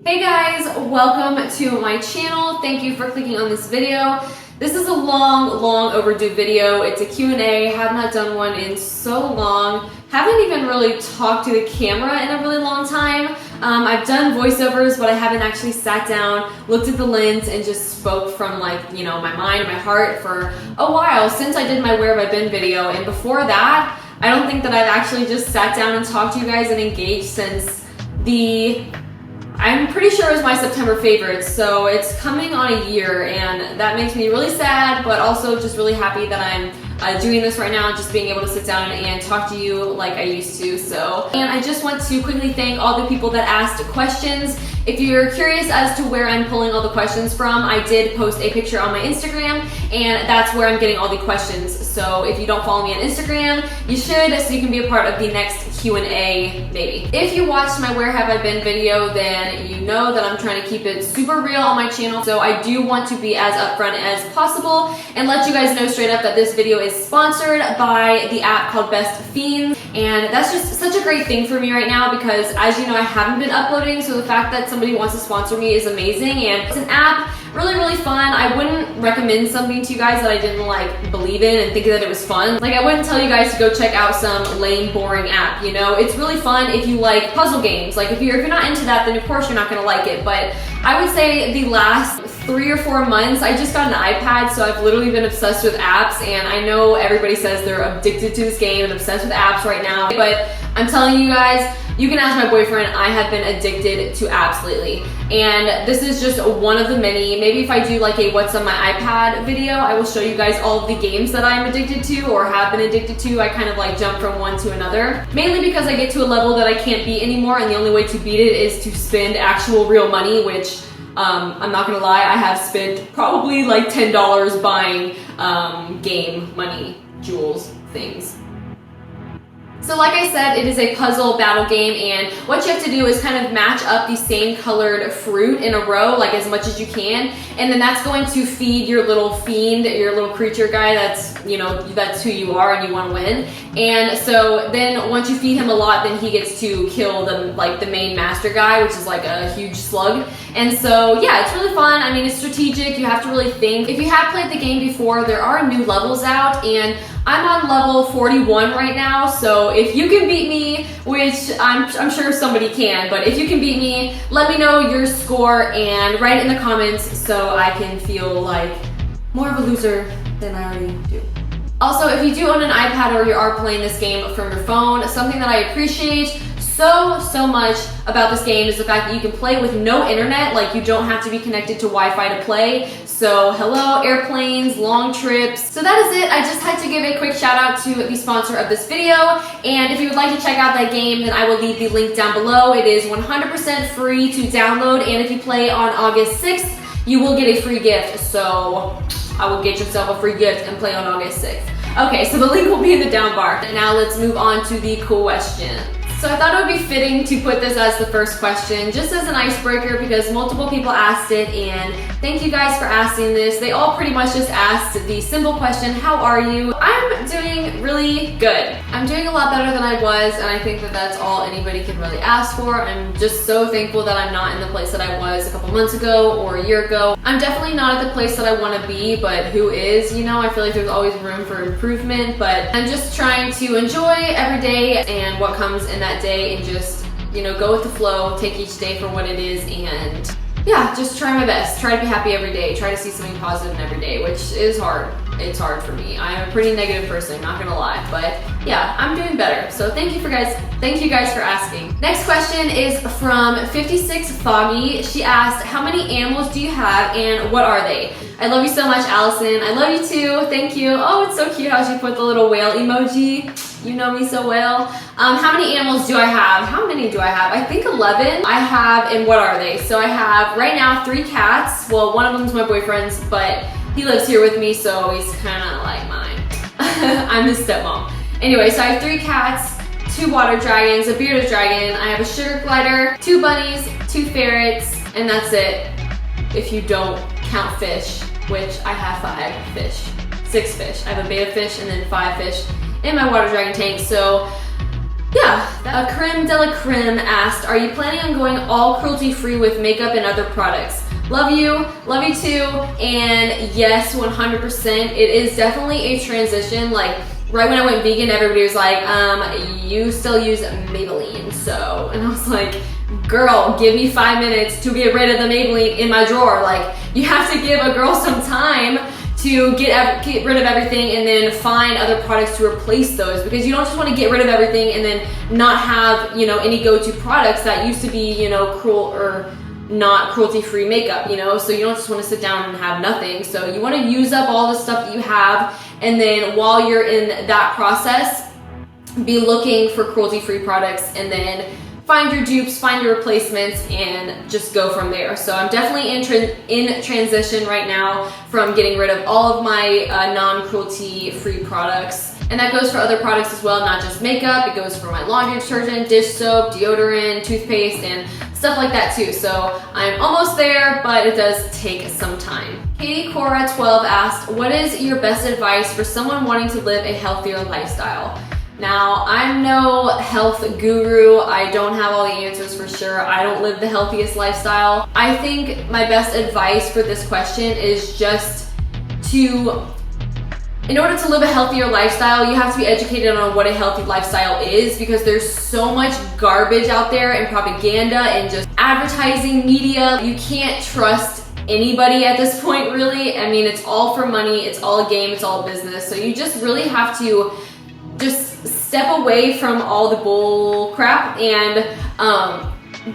Hey guys, welcome to my channel. Thank you for clicking on this video. This is a long overdue video. It's a Q&A. Have not done one in so long. Haven't even really talked to the camera in a really long time. I've done voiceovers, but I haven't actually sat down, looked at the lens, and just spoke from my mind, my heart for a while since I did my Where Have I Been video. And before that, I don't think that I've actually just sat down and talked to you guys and engaged since I'm pretty sure it was my September favorites, so it's coming on a year, and that makes me really sad, but also just really happy that I'm doing this right now, just being able to sit down and talk to you like I used to. And I just want to quickly thank all the people that asked questions. If you're curious as to where I'm pulling all the questions from, I did post a picture on my Instagram, and that's where I'm getting all the questions. So if you don't follow me on Instagram, you should, so you can be a part of the next Q&A maybe. If you watched my Where Have I Been video, then you know that I'm trying to keep it super real on my channel. So I do want to be as upfront as possible and let you guys know straight up that this video is sponsored by the app called Best Fiends. And that's just such a great thing for me right now because, as you know, I haven't been uploading, so the fact that somebody wants to sponsor me is amazing. And it's an app, really fun. I wouldn't recommend something to you guys that I didn't believe in and think that it was fun. I wouldn't tell you guys to go check out some lame, boring app, you know? It's really fun if you like puzzle games. If you're not into that, then of course you're not gonna like it. But I would say the last 3 or 4 months, I just got an iPad, so I've literally been obsessed with apps, and I know everybody says they're addicted to this game and obsessed with apps right now, but I'm telling you guys, you can ask my boyfriend, I have been addicted to apps lately. And this is just one of the many. Maybe if I do a what's on my iPad video, I will show you guys all of the games that I'm addicted to or have been addicted to. I kind of jump from one to another. Mainly because I get to a level that I can't beat anymore, and the only way to beat it is to spend actual real money, which I'm not gonna lie, I have spent probably $10 buying game money, jewels, things. So like I said, it is a puzzle battle game, and what you have to do is kind of match up the same colored fruit in a row, as much as you can, and then that's going to feed your little fiend, your little creature guy. That's who you are and you want to win. And so then once you feed him a lot, then he gets to kill the main master guy, which is a huge slug. And so yeah, it's really fun. I mean, it's strategic. You have to really think. If you have played the game before, there are new levels out, and I'm on level 41 right now, so if you can beat me, which I'm sure somebody can, but if you can beat me, let me know your score and write it in the comments so I can feel like more of a loser than I already do. Also, if you do own an iPad or you are playing this game from your phone, something that I appreciate so much about this game is the fact that you can play with no internet. You don't have to be connected to Wi-Fi to play. So hello, airplanes, long trips. So that is it. I just had to give a quick shout out to the sponsor of this video. And if you would like to check out that game, then I will leave the link down below. It is 100% free to download. And if you play on August 6th, you will get a free gift. So I will get yourself a free gift and play on August 6th. Okay, so the link will be in the down bar. And now let's move on to the question. So I thought it would be fitting to put this as the first question, just as an icebreaker, because multiple people asked it, and thank you guys for asking this. They all pretty much just asked the simple question, how are you? I'm doing really good. I'm doing a lot better than I was, and I think that that's all anybody could really ask for. I'm just so thankful that I'm not in the place that I was a couple months ago or a year ago. I'm definitely not at the place that I want to be, but who is, I feel like there's always room for improvement, but I'm just trying to enjoy every day and what comes in that day, and just go with the flow, take each day for what it is, and yeah, just try my best, try to be happy every day, try to see something positive in every day, which is hard. It's hard for me. I'm a pretty negative person, not gonna lie, but yeah, I'm doing better. So thank you guys for asking. Next question is from 56 Foggy. She asked, how many animals do you have and what are they? I love you so much, Allison. I love you too. Thank you. Oh, it's so cute how she put the little whale emoji. You know me so well. How many animals do I have? How many do I have? I think 11. I have, and what are they? So I have right now 3 cats. Well, one of them's my boyfriend's, but he lives here with me, so he's kind of like mine. I'm his stepmom. Anyway, so I have 3 cats, 2 water dragons, a bearded dragon, I have a sugar glider, 2 bunnies, 2 ferrets, and that's it. If you don't count fish, which I have 5 fish, 6 fish. I have a betta fish and then 5 fish in my water dragon tank. So Yeah, Creme de la Creme asked, are you planning on going all cruelty-free with makeup and other products? Love you too, and yes, 100%. It is definitely a transition. Like, right when I went vegan, everybody was like, you still use Maybelline, so, and I was like, girl, give me 5 minutes to get rid of the Maybelline in my drawer. Like, you have to give a girl some time to get rid of everything and then find other products to replace those, because you don't just want to get rid of everything and then not have, you know, any go-to products that used to be, you know, not cruelty-free makeup, you know, so you don't just want to sit down and have nothing. So you want to use up all the stuff that you have, and then while you're in that process, be looking for cruelty-free products, and then find your dupes, find your replacements, and just go from there. So I'm definitely in transition right now from getting rid of all of my non-cruelty-free products. And that goes for other products as well, not just makeup. It goes for my laundry detergent, dish soap, deodorant, toothpaste, and stuff like that too. So I'm almost there, but it does take some time. Katie Cora 12 asked, what is your best advice for someone wanting to live a healthier lifestyle? Now, I'm no health guru. I don't have all the answers for sure. I don't live the healthiest lifestyle. I think my best advice for this question is just in order to live a healthier lifestyle, you have to be educated on what a healthy lifestyle is, because there's so much garbage out there and propaganda and just advertising media. You can't trust anybody at this point, really. I mean, it's all for money, it's all a game, it's all business. So you just really have to just step away from all the bull crap and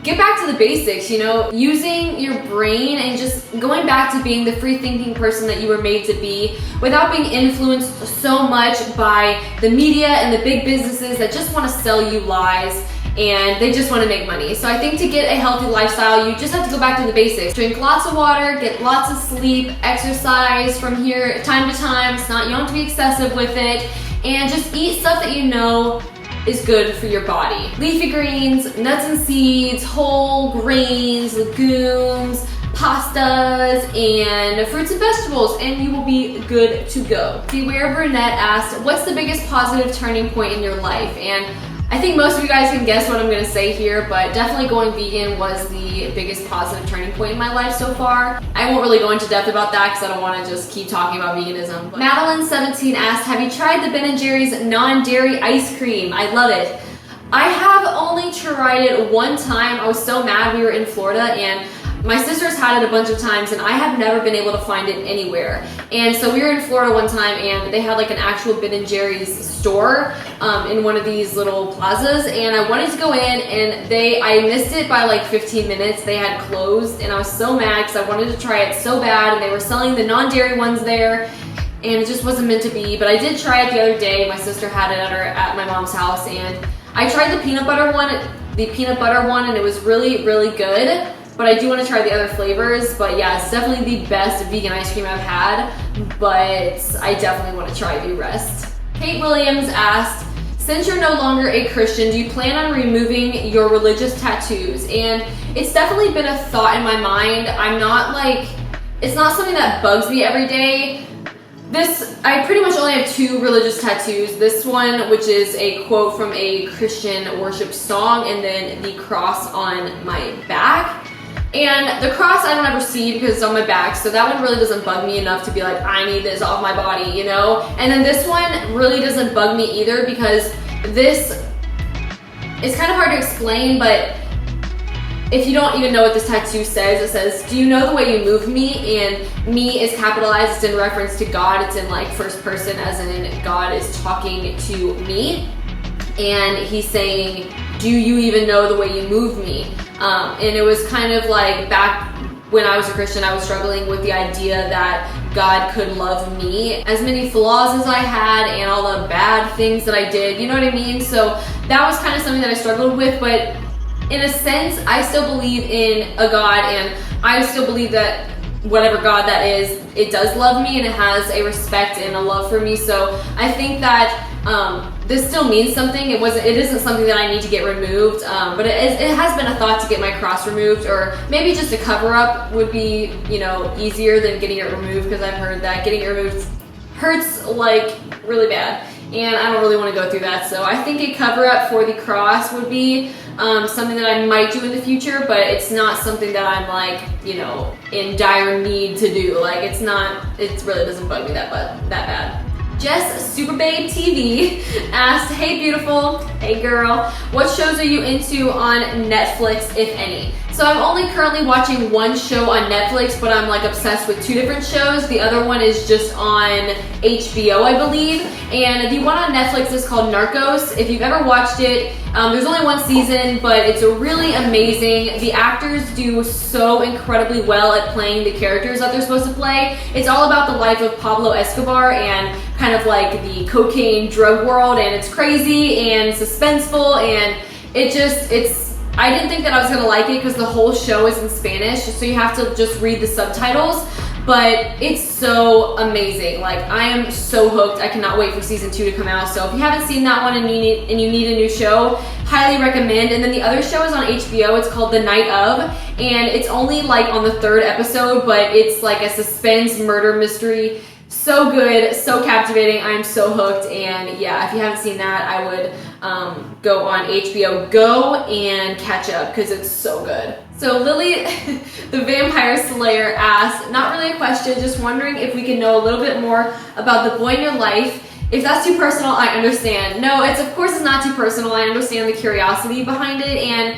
get back to the basics, you know, using your brain and just going back to being the free thinking person that you were made to be, without being influenced so much by the media and the big businesses that just want to sell you lies and they just want to make money. So I think to get a healthy lifestyle, you just have to go back to the basics. Drink lots of water, get lots of sleep, exercise from here time to time. You don't have to be excessive with it, and just eat stuff that you know is good for your body. Leafy greens, nuts and seeds, whole grains, legumes, pastas, and fruits and vegetables, and you will be good to go. Beware Brunette asked, what's the biggest positive turning point in your life? And I think most of you guys can guess what I'm gonna say here, but definitely going vegan was the biggest positive turning point in my life so far. I won't really go into depth about that because I don't want to just keep talking about veganism. But Madeline17 asked, have you tried the Ben & Jerry's non-dairy ice cream? I love it. I have only tried it one time. I was so mad. We were in Florida and my sisters had it a bunch of times and I have never been able to find it anywhere. And so we were in Florida one time and they had like an actual Ben & Jerry's store in one of these little plazas, and I wanted to go in and I missed it by like 15 minutes. They had closed and I was so mad because I wanted to try it so bad, and they were selling the non-dairy ones there and it just wasn't meant to be. But I did try it the other day. My sister had it at my mom's house, and I tried the peanut butter one and it was really, really good. But I do want to try the other flavors. But yeah, it's definitely the best vegan ice cream I've had, but I definitely want to try the rest. Kate Williams asked, since you're no longer a Christian, do you plan on removing your religious tattoos? And it's definitely been a thought in my mind. It's not something that bugs me every day. I pretty much only have 2 religious tattoos. This one, which is a quote from a Christian worship song, and then the cross on my back. And the cross I don't ever see because it's on my back, so that one really doesn't bug me enough to be like, I need this off my body, you know? And then this one really doesn't bug me either, because this is kind of hard to explain, but if you don't even know what this tattoo says, it says, do you know the way you move me? And me is capitalized. It's in reference to God. It's in like first person, as in God is talking to me. And he's saying, do you even know the way you move me? And it was kind of like back when I was a Christian, I was struggling with the idea that God could love me, as many flaws as I had and all the bad things that I did, you know what I mean? So that was kind of something that I struggled with, but in a sense, I still believe in a God, and I still believe that whatever God that is, it does love me and it has a respect and a love for me. So I think that this still means something. It isn't something that I need to get removed, but it has been a thought to get my cross removed, or maybe just a cover up would be, you know, easier than getting it removed, because I've heard that getting it removed hurts like really bad. and I don't really want to go through that. So I think a cover-up for the cross would be something that I might do in the future, but it's not something that I'm like, you know, in dire need to do. Like it really doesn't bug me that bad. Jess Superbabe TV asked, hey beautiful, hey girl, what shows are you into on Netflix, if any? So I'm only currently watching one show on Netflix, but I'm like obsessed with 2 different shows. The other one is just on HBO, I believe. And the one on Netflix is called Narcos. If you've ever watched it, there's only 1 season, but it's really amazing. The actors do so incredibly well at playing the characters that they're supposed to play. It's all about the life of Pablo Escobar and kind of like the cocaine drug world, and it's crazy and suspenseful, and I didn't think that I was gonna like it because the whole show is in Spanish, so you have to just read the subtitles, but it's so amazing. Like I am so hooked. I cannot wait for season 2 to come out. So if you haven't seen that one and you need a new show, highly recommend. And then the other show is on HBO. It's called The Night Of, and it's only like on the 3rd episode, but it's like a suspense murder mystery. So good, so captivating. I'm so hooked, and yeah, if you haven't seen that, I would go on HBO Go and catch up because it's so good. So Lily, the Vampire Slayer asked, not really a question, just wondering if we can know a little bit more about the boy in your life. If that's too personal, I understand. No, of course it's not too personal. I understand the curiosity behind it, and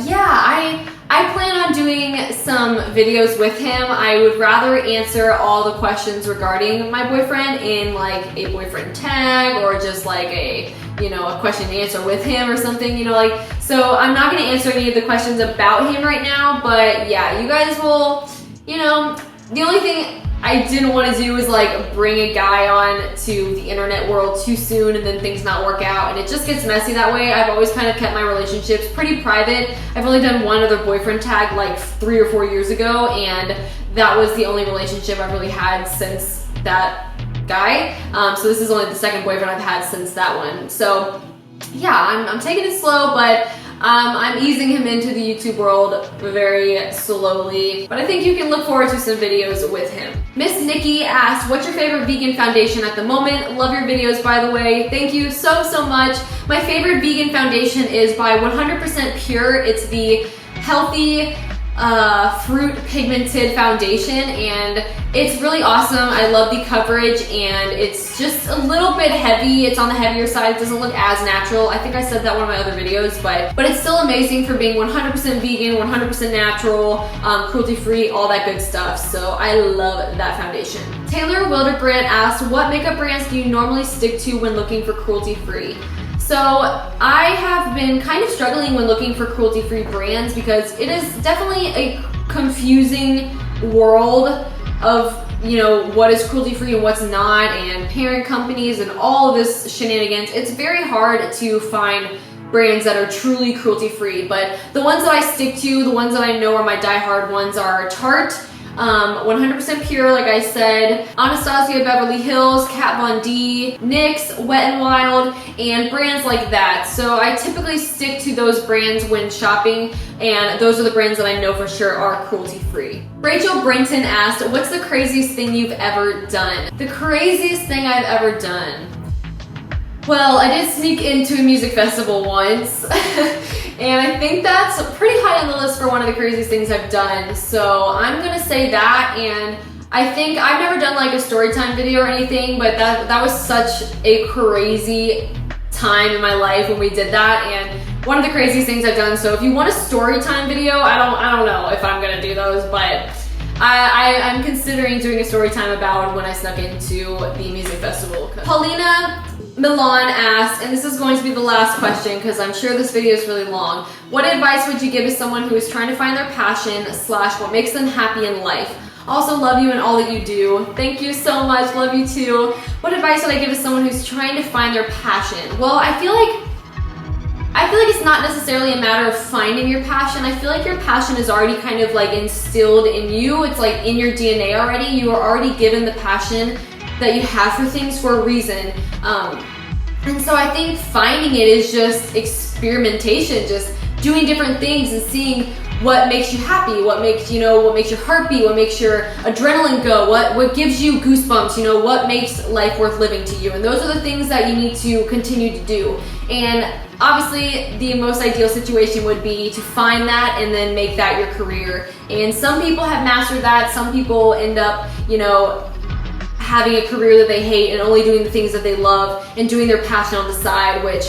yeah, I plan on doing some videos with him. I would rather answer all the questions regarding my boyfriend in like a boyfriend tag, or just like a, you know, a question and answer with him or something, you know, like, so I'm not going to answer any of the questions about him right now, but yeah, you guys will, you know, the only thing I didn't want to do is like bring a guy on to the internet world too soon and then things not work out, and it just gets messy that way. I've always kind of kept my relationships pretty private. I've only done one other boyfriend tag like 3 or 4 years ago, and that was the only relationship I've really had since that guy. So this is only the 2nd boyfriend I've had since that one. So yeah, I'm taking it slow, but I'm easing him into the YouTube world very slowly, but I think you can look forward to some videos with him. Miss Nikki asked, what's your favorite vegan foundation at the moment? Love your videos, by the way. Thank you so much. My favorite vegan foundation is by 100% Pure. It's the healthy fruit pigmented foundation, and it's really awesome. I love the coverage, and it's just a little bit heavy. It's on the heavier side. It doesn't look as natural. I think I said that in one of my other videos, but it's still amazing for being 100% vegan, 100% natural, cruelty-free, all that good stuff. So I love that foundation. Taylor Wilderbrand asked, what makeup brands do you normally stick to when looking for cruelty-free? So I have been kind of struggling when looking for cruelty-free brands because it is definitely a confusing world of, you know, what is cruelty-free and what's not, and parent companies and all of this shenanigans. It's very hard to find brands that are truly cruelty-free, but the ones that I stick to, the ones that I know are my die-hard ones are Tarte, 100% Pure, like I said, Anastasia Beverly Hills, Kat Von D, NYX, Wet n Wild, and brands like that. So I typically stick to those brands when shopping, and those are the brands that I know for sure are cruelty-free. Rachel Brenton asked, what's the craziest thing you've ever done? The craziest thing I've ever done? Well, I did sneak into a music festival once, and I think that's pretty high on the list for one of the craziest things I've done. So I'm gonna say that, and I think I've never done like a story time video or anything, but that was such a crazy time in my life when we did that, and one of the craziest things I've done. So if you want a story time video, I don't know if I'm gonna do those, but I'm considering doing a story time about when I snuck into the music festival. Paulina Milan asked, and this is going to be the last question because I'm sure this video is really long. What advice would you give to someone who is trying to find their passion / what makes them happy in life? Also love you and all that you do. Thank you so much, love you too. What advice would I give to someone who's trying to find their passion? Well, I feel like it's not necessarily a matter of finding your passion. I feel like your passion is already kind of like instilled in you. It's like in your DNA already. You are already given the passion that you have for things for a reason. And so I think finding it is just experimentation, just doing different things and seeing what makes you happy, what makes your heart beat, what makes your adrenaline go, what gives you goosebumps, what makes life worth living to you. And those are the things that you need to continue to do. And obviously the most ideal situation would be to find that and then make that your career. And some people have mastered that. Some people end up, having a career that they hate and only doing the things that they love and doing their passion on the side, which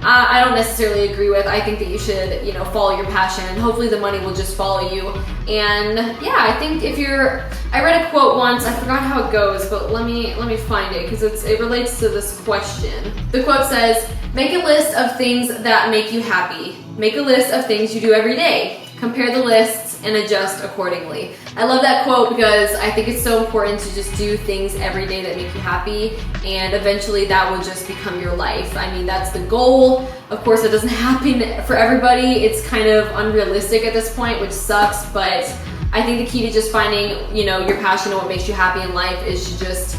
I don't necessarily agree with. I think that you should, follow your passion, and hopefully the money will just follow you. And yeah, I think I read a quote once, I forgot how it goes, but let me find it because it relates to this question. The quote says, "Make a list of things that make you happy. Make a list of things you do every day. Compare the lists and adjust accordingly." I love that quote because I think it's so important to just do things every day that make you happy, and eventually that will just become your life. I mean, that's the goal. Of course, it doesn't happen for everybody. It's kind of unrealistic at this point, which sucks, but I think the key to just finding, your passion and what makes you happy in life is to just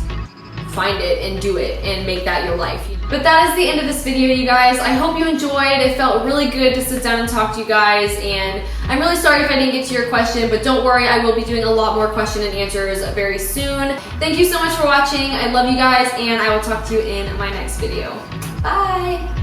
find it and do it and make that your life. But that is the end of this video, you guys. I hope you enjoyed. It felt really good to sit down and talk to you guys, and I'm really sorry if I didn't get to your question, but don't worry, I will be doing a lot more question and answers very soon. Thank you so much for watching. I love you guys, and I will talk to you in my next video. Bye!